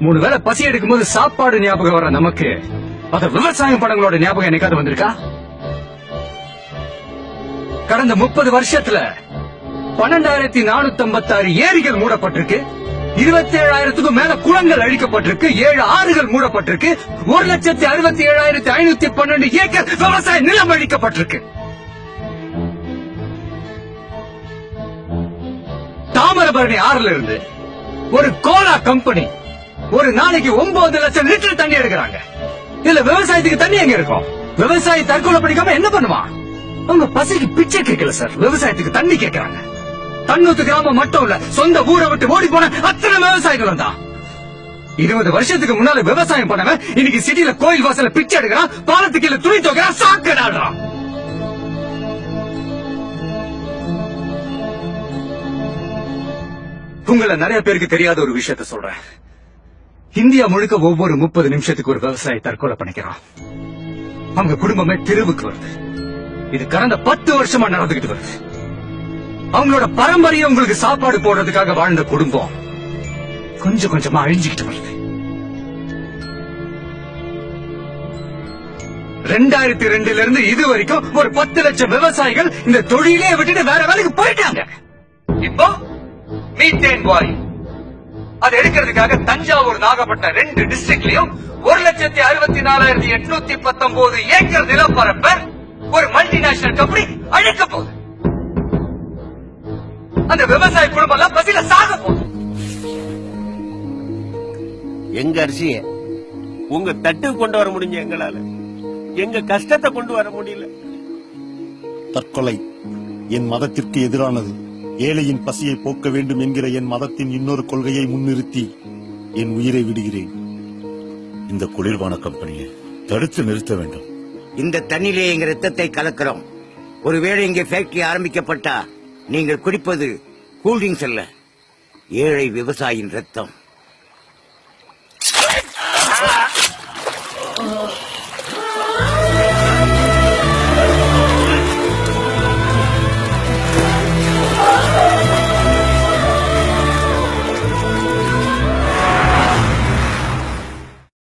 3 வேளை பசி எடுக்கும் போது சாப்பாடு ஞாபகம் வர நமக்கு அத விவசாயம் படங்களோட ஞாபகம் என்னைக்காவது வந்திருக்கா? கடந்த 30 வருஷத்துல 12,456 ஏரிகள் மூடப்பட்டிருக்கு, 27,000க்கும் மேல குளங்கள் அழிக்கப்பட்டிருக்கு, 7 ஆறுகள் மூடப்பட்டிருக்கு, 1,67,512 ஏக்கர் விவசாய நிலம் அழிக்கப்பட்டிருக்கு. தாமிரபரணி ஆறுல இருந்து ஒரு கோலா கம்பெனி ஒரு நாளைக்கு 9 லட்சம் லிட்டர் தண்ணி எடுக்கிறாங்க. இல்ல விவசாயத்துக்கு தண்ணி எங்க இருக்கும்? விவசாயி தற்கொலை பண்ணிக்காம என்ன பண்ணுவான்? அவங்க பசிக்கு பிச்சை கேட்கல சார், விவசாயத்துக்கு தண்ணி கேட்கறாங்க. தன்னூத்து கிராமம் மட்டும் இல்ல, சொந்த ஊரை விட்டு ஓடி போன அத்தனை விவசாயிகளும் தான். 20 வருஷத்துக்கு முன்னால விவசாயம் பண்ணவன் இன்னைக்கு சிட்டில கோயில் வாசல பிச்சை எடுக்கிறான், பாலத்துக்கு கீழே துணி துவைக்கிறான், சாக்கு நாடுறான். உங்களை நிறைய பேருக்கு தெரியாத ஒரு விஷயத்த சொல்றேன். இந்தியா முழுக்க ஒவ்வொரு 30 நிமிஷத்துக்கு ஒரு விவசாயி தற்கொலை பண்ணிக்கிறான். அவங்க குடும்பமே தெருவுக்கு வருது. இது கடந்த 10 வருஷமா நடந்துகிட்டு வருது. அவங்களோட பரம்பரையை உங்களுக்கு சாப்பாடு போடுறதுக்காக வாழ்ந்த குடும்பம் கொஞ்சம் கொஞ்சமா அழிஞ்சுக்கிட்டு வருது. 2002 இருந்து இது வரைக்கும் ஒரு 10 லட்சம் விவசாயிகள் இந்த தொழிலே விட்டுட்டு வேற வேலைக்கு போயிட்டாங்க. இப்போ மீத்தேன் வாயு அது எடுக்கிறதுக்காக தஞ்சாவூர், நாகப்பட்டினம் 2 டிஸ்ட்ரிக்ட்லயும் 1,64,819 ஏக்கர் நிலப்பரப்ப ஒரு மல்டிநேஷனல் கம்பெனி அழிக்க போகுது. அந்த விவசாய குடும்பம் எல்லாம் பசியில சாக போகுது. எங்க அரிசிய உங்க தட்டு கொண்டு வர முடிஞ்ச எங்களால எங்க கஷ்டத்தை கொண்டு வர முடியல. தற்கொலை என் மதத்திற்கு எதிரானது. ஏழையின் பசியை போக்க வேண்டும் என்கிற என் மதத்தின் இன்னொரு கொள்கையை முன்னிறுத்தி என் உயிரை விடுகிறேன். இந்த குளிர்பான கம்பெனியை தடுத்து நிறுத்த வேண்டும். இந்த தண்ணிலே எங்க ரத்தத்தை கலக்கிறோம். ஒருவேளை இங்கே ஃபேக்டரி ஆரம்பிக்கப்பட்டா நீங்கள் குடிப்பது கூல்ட்ரிங்க்ஸ் அல்ல, ஏழை விவசாயியின் ரத்தம்.